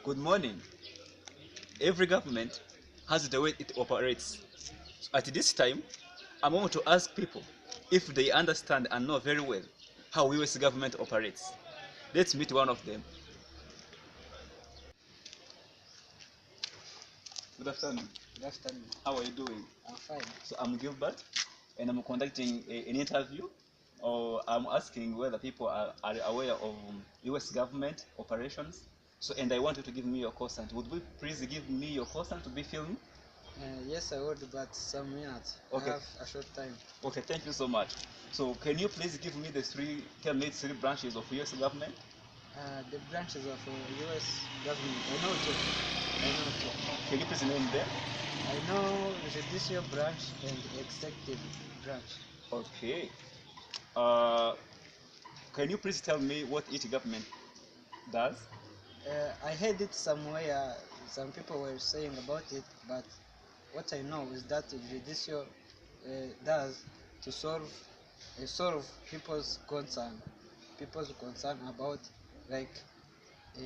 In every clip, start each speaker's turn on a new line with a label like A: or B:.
A: Good morning. Every government has the way it operates. So at this time, I'm going to ask people if they understand and know very well how US government operates. Let's meet one of them. Good afternoon.
B: Good afternoon.
A: How are you doing?
B: I'm fine.
A: So I'm Gilbert, and I'm conducting an interview, or I'm asking whether people are aware of US government operations. So, and I want you to give me your consent. Would you please give me your consent to be filmed?
B: Yes, I would, but some minutes.
A: Okay.
B: I have a short time.
A: Okay, thank you so much. So can you please give me tell me three branches of US government?
B: The branches of U.S. government. I know two. I know two.
A: Can you please name them?
B: I know the judicial branch and executive branch.
A: Okay. Uh, can you please tell me what each government does?
B: I heard it somewhere. Some people were saying about it, but what I know is that the judicial does to solve people's concern about like uh,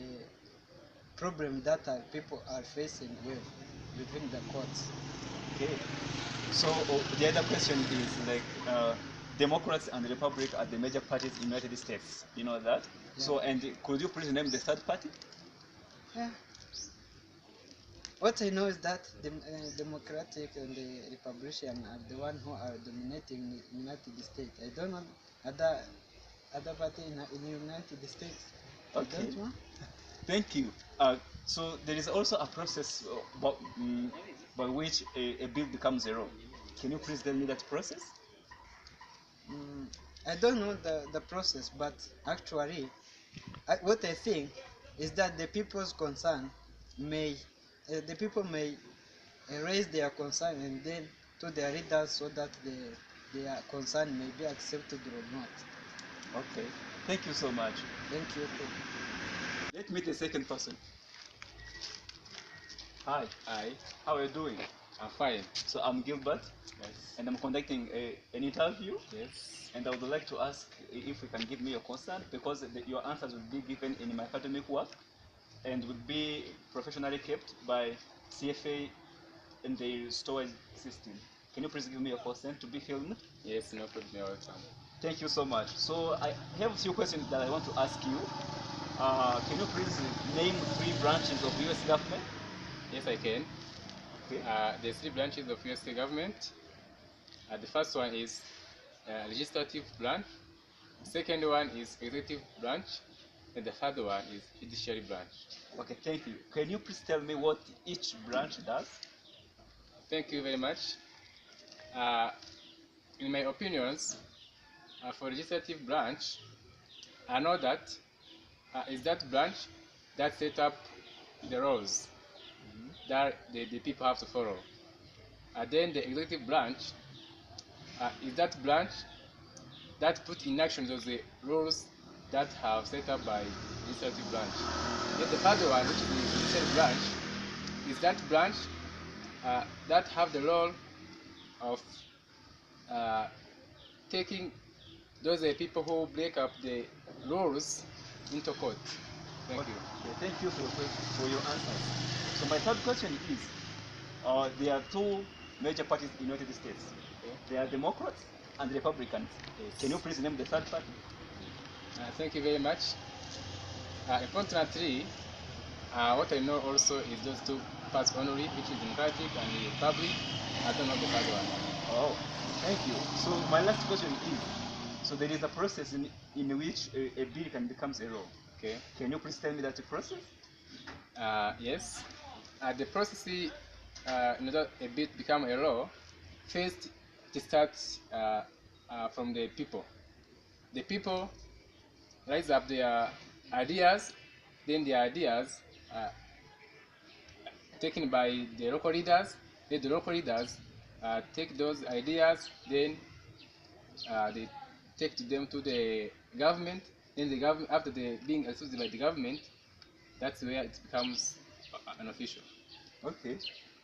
B: problem that people are facing within the courts.
A: Okay. So the other question is like Democrats and Republic are the major parties in the United States. You know that?
B: Yeah.
A: So and could you please name the third party?
B: Yeah. What I know is that the Democratic and the Republican are the one who are dominating the United States. I don't know other party in the United States. I
A: Okay.
B: don't know.
A: Thank you. So there is also a process by which a bill becomes a law. Can you please tell me that process?
B: Mm, I don't know the process, but actually, what I think is that the people's concern may the people may raise their concern and then to their leaders so that their concern may be accepted or not.
A: Okay. Thank you so much.
B: Thank you too.
A: Let me the second person. Hi.
C: Hi,
A: How are you doing?
C: I'm fine.
A: So I'm Gilbert,
C: Yes.
A: and I'm conducting an interview.
C: Yes.
A: And I would like to ask if you can give me your consent because your answers will be given in my academic work and will be professionally kept by CFA in the storage system. Can you please give me your consent to be filmed?
C: Yes, no problem. You're welcome.
A: Thank you so much. So I have a few questions that I want to ask you. Can you please name three branches of US government?
C: Yes, I can.
A: Okay.
C: There's three branches of US government. The first one is legislative branch. The second one is executive branch. And the third one is judiciary branch.
A: Okay, thank you. Can you please tell me what each branch does?
C: Thank you very much. Uh, in my opinions, for legislative branch, I know that is that branch that set up the rules that the people have to follow. Then the executive branch is that branch that put in action those rules that have set up by the legislative branch. Then the third one, which is the judicial branch, is that branch that have the role of taking those people who break up the rules into court. Thank you.
A: Okay, thank you for your answers. So my third question is, there are two major parties in the United States.
C: Okay.
A: They are Democrats and Republicans.
C: Yes.
A: Can you please name the third party?
C: Thank you very much. Unfortunately, what I know also is those two parts only, which is Democratic and the Republic. I don't know the third one.
A: Oh, thank you. So my last question is, so there is a process in which a bill can become a law.
C: Okay.
A: Can you please tell me that process?
C: Yes. The process in order a bill become a law, first it starts from the people. The people rise up their ideas, then the ideas taken by the local leaders, then the local leaders take those ideas, then they take them to the government, then the government, after they being accepted by the government, that's where it becomes an official.
A: Okay.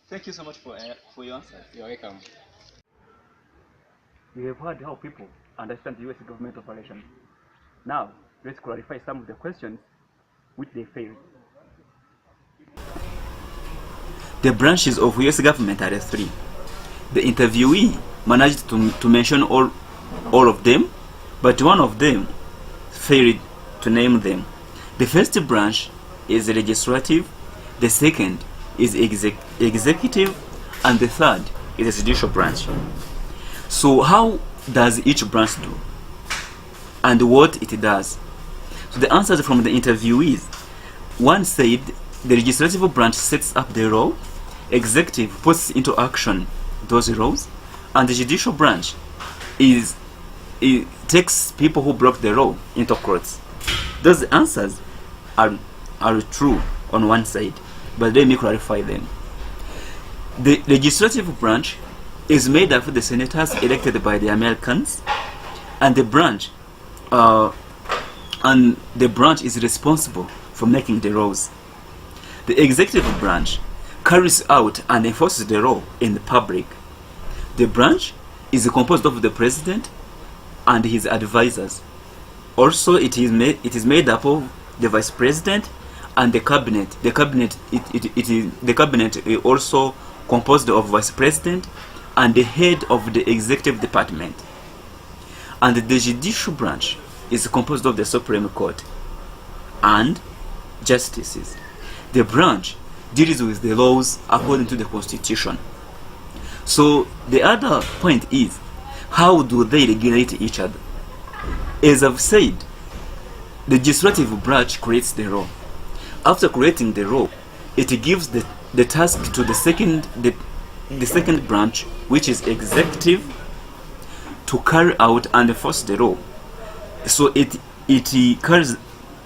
A: Thank you so much for your answers.
C: You're welcome.
A: We have heard how people understand the US government operations. Now, let's clarify some of the questions which they failed. The branches of US government are three. The interviewee managed to mention all of them, but one of them failed to name them. The first branch is legislative, the second is executive, and the third is the judicial branch. So how does each branch do? And what it does? So the answers from the interviewees. One said the legislative branch sets up the law, executive puts into action those laws, and the judicial branch it takes people who broke the law into courts. Those answers are true on one side, but let me clarify them. The legislative branch is made up of the senators elected by the Americans, and the branch is responsible for making the laws. The executive branch carries out and enforces the law in the public. The branch is composed of the president and his advisors. Also, it is made up of the vice president and the cabinet. The cabinet is also composed of vice president and the head of the executive department. And the judicial branch is composed of the Supreme Court and justices. The branch deals with the laws according to the Constitution. So the other point is, how do they regulate each other? As I've said, the legislative branch creates the law. After creating the law, it gives the task to the second branch, which is executive, to carry out and enforce the law. So it carries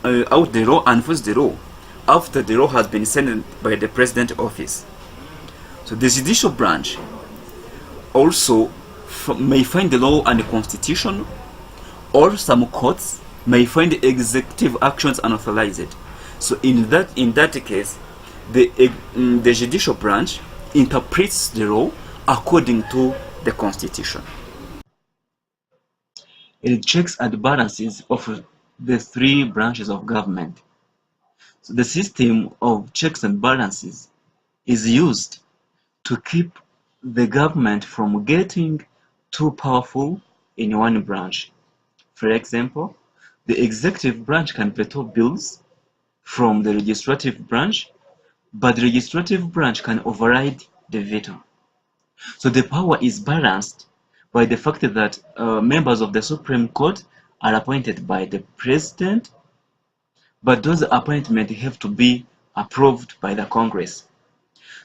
A: out the law and enforces the law after the law has been signed by the president office. So the judicial branch also may find the law and the constitution, or some courts may find the executive actions unauthorized. So in that case, the judicial branch interprets the law according to the constitution. It checks and balances of the three branches of government. So the system of checks and balances is used to keep the government from getting too powerful in one branch. For example, the executive branch can veto bills from the legislative branch, but the legislative branch can override the veto. So the power is balanced by the fact that members of the Supreme Court are appointed by the president, but those appointments have to be approved by the Congress.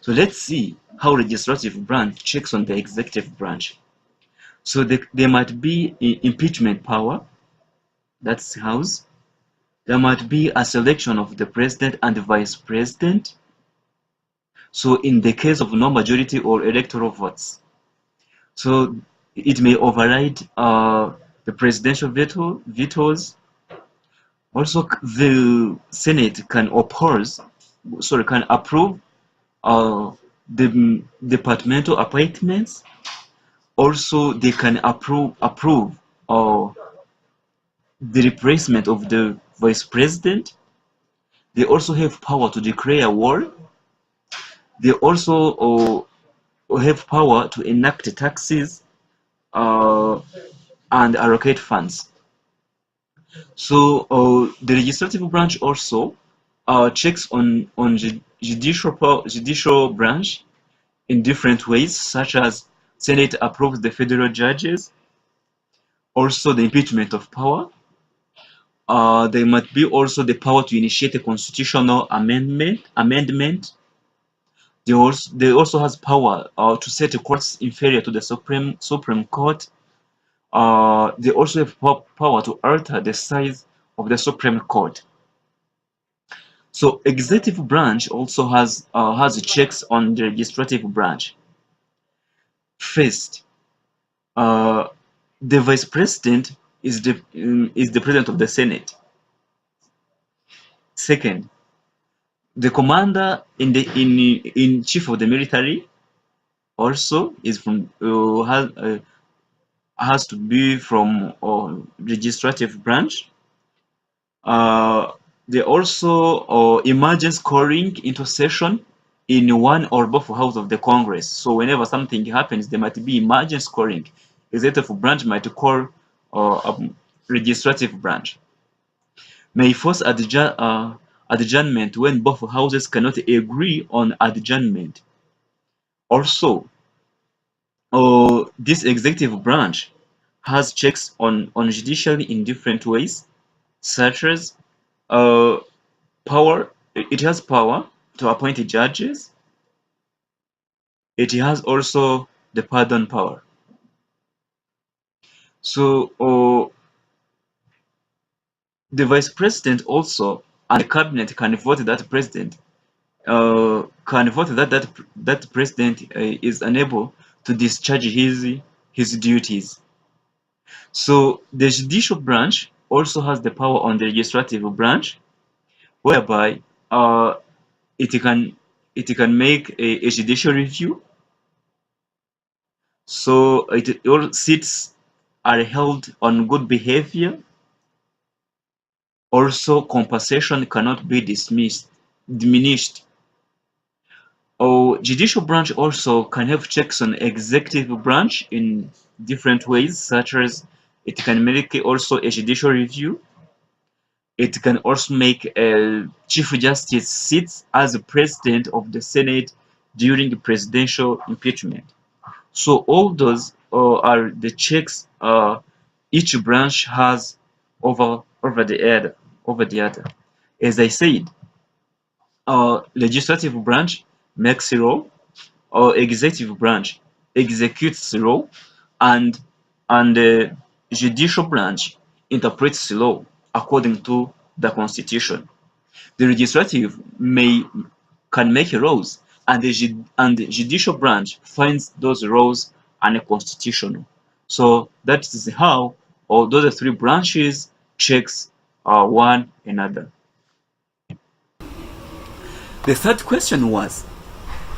A: So let's see how legislative branch checks on the executive branch. So there might be impeachment power, that's House. There might be a selection of the president and the vice president. So in the case of no majority or electoral votes, so it may override the presidential vetoes. Also, the Senate can approve the departmental appointments. Also, they can approve the replacement of the vice president. They also have power to declare war. They also have power to enact taxes and allocate funds. So the legislative branch also checks on judicial branch in different ways, such as Senate approves the federal judges, also the impeachment of power. There might be also the power to initiate a constitutional amendment. They also has power to set courts inferior to the Supreme Court. They also have power to alter the size of the Supreme Court. So executive branch also has checks on the legislative branch. First, the vice president is the president of the Senate. Second, the commander in chief of the military also is from has to be from legislative branch. They also emergency calling into session
D: in one or both houses of the Congress. So whenever something happens, there might be emergency calling. Executive branch might call legislative branch. May force adjournment when both houses cannot agree on adjournment. Also, this executive branch has checks on judiciary in different ways, such as uh, power. It has power to appoint judges. It has also the pardon power. So the vice president also and the cabinet can vote that president that president is unable to discharge his duties. So the judicial branch also has the power on the legislative branch, whereby it can make a judicial review. So all seats are held on good behavior. Also, compensation cannot be diminished. Judicial branch also can have checks on executive branch in different ways, such as it can make also a judicial review. It can also make a chief justice sits as a president of the Senate during the presidential impeachment. So all those are the checks each branch has over the other. As I said, legislative branch makes law, or executive branch executes law, and the judicial branch interprets law according to the constitution. The legislative can make laws, and the judicial branch finds those laws unconstitutional. So that is how all those three branches checks one another. The third question was,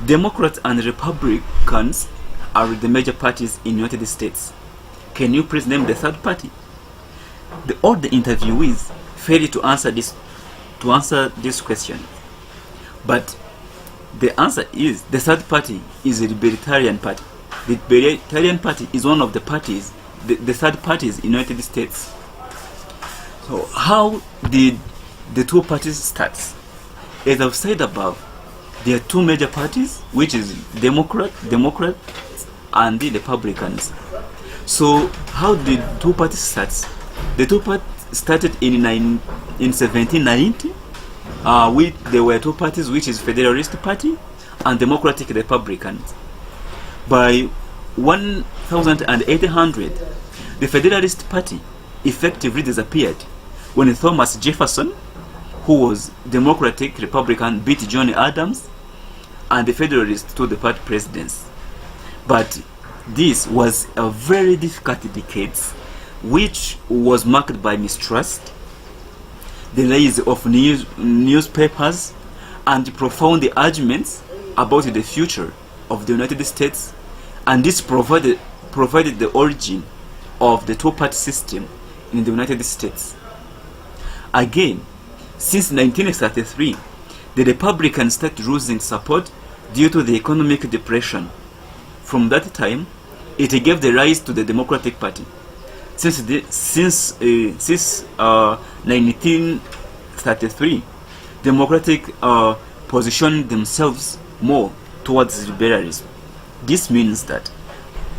D: Democrats and Republicans are the major parties in the United States. Can you please name the third party? All the interviewees failed to answer this question. But the answer is the third party is the Libertarian Party. The Libertarian Party is one of the parties, the third parties in the United States. So how did the two parties start? As I've said above, there are two major parties, which is Democrats and the Republicans. So how did two parties start? The two parties started in 1790. There were two parties, which is Federalist Party and Democratic Republicans. By 1800, the Federalist Party effectively disappeared when Thomas Jefferson, who was Democratic Republican, beat John Adams, and the Federalists to the party presidency. But this was a very difficult decade, which was marked by mistrust, the rise of newspapers, and profound arguments about the future of the United States, and this provided the origin of the two-party system in the United States. Again, since 1933, the Republicans started losing support due to the economic depression. From that time, it gave the rise to the Democratic Party. Since 1933, Democratic positioned themselves more towards liberalism. This means that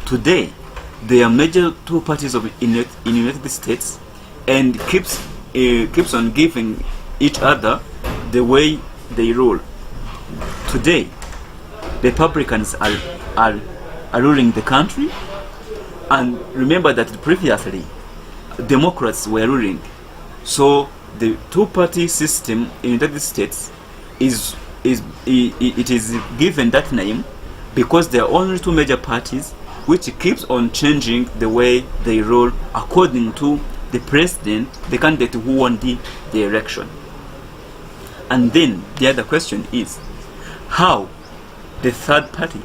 D: today there are major two parties in the United States, and keeps on giving each other the way they rule. Today, the Republicans are ruling the country, and remember that previously Democrats were ruling. So the two-party system in the United States is given that name because there are only two major parties, which keeps on changing the way they rule according to the president, the candidate who won the election. And then the other question is, how the third party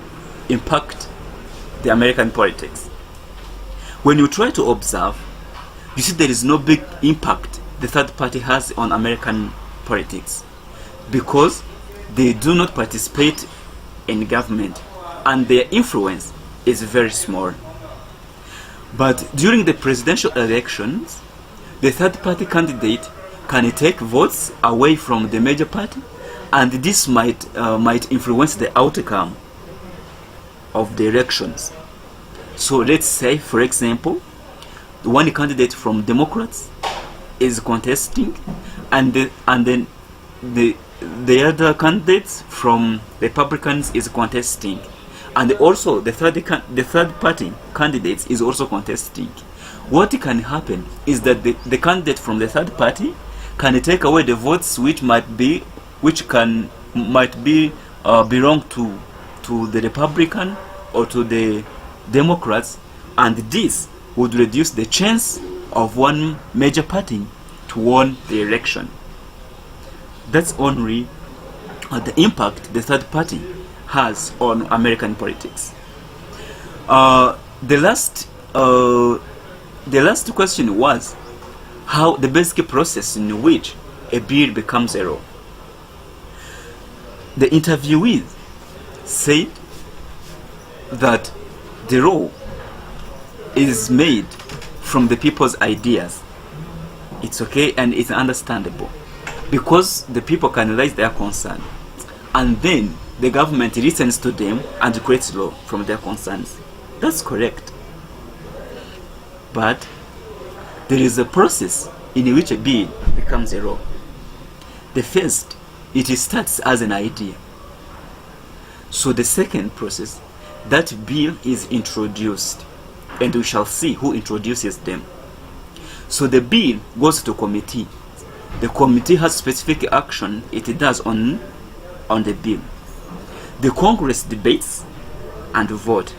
D: impact the American politics? When you try to observe, you see there is no big impact the third party has on American politics, because they do not participate in government and their influence is very small. But during the presidential elections, the third party candidate can take votes away from the major party, and this might influence the outcome of the elections. So let's say, for example, one candidate from Democrats is contesting, and then the other candidates from Republicans is contesting, and also the third party candidates is also contesting. What can happen is that the candidate from the third party can take away the votes which might be belong to the Republican or to the Democrats, and this would reduce the chance of one major party to win the election. That's only the impact the third party has on American politics. The last question was how the basic process in which a bill becomes a law. The interviewees said that the law is made from the people's ideas. It's okay and it's understandable because the people can raise their concern, and then the government listens to them and creates law from their concerns. That's correct. But there is a process in which a bill becomes a law. The first, it starts as an idea. So the second process, that bill is introduced, and we shall see who introduces them. So the bill goes to committee. The committee has specific action it does on the bill. The Congress debates and vote.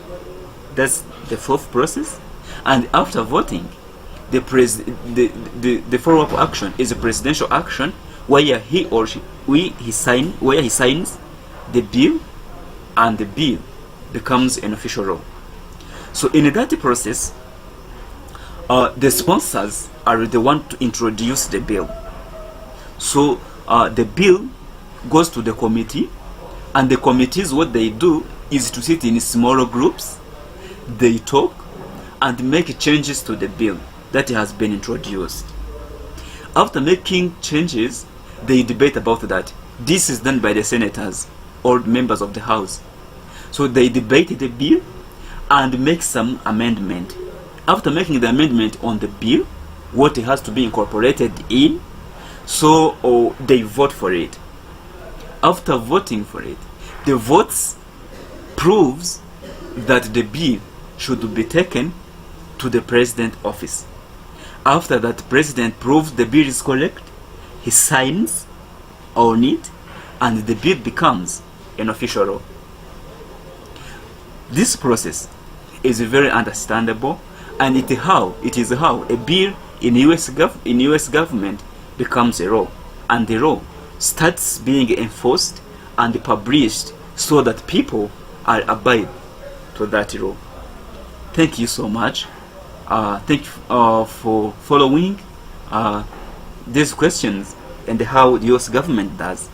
D: That's the fourth process. And after voting, the follow-up action is a presidential action where he signs the bill, and the bill becomes an official law. So in that process, the sponsors are the one to introduce the bill. So the bill goes to the committee, and the committees, what they do is to sit in smaller groups. They talk and make changes to the bill that has been introduced. After making changes, they debate about that. This is done by the senators or members of the House. So they debate the bill and make some amendment. After making the amendment on the bill, what has to be incorporated in, so they vote for it. After voting for it, the votes proves that the bill should be taken to the president office. After that, the president proves the bill is correct, he signs on it, and the bill becomes an official law. This process is very understandable, and it is how a bill in US government becomes a law, and the law starts being enforced and published so that people are abide to that law. Thank you so much. Thank you for following these questions and how the US government does.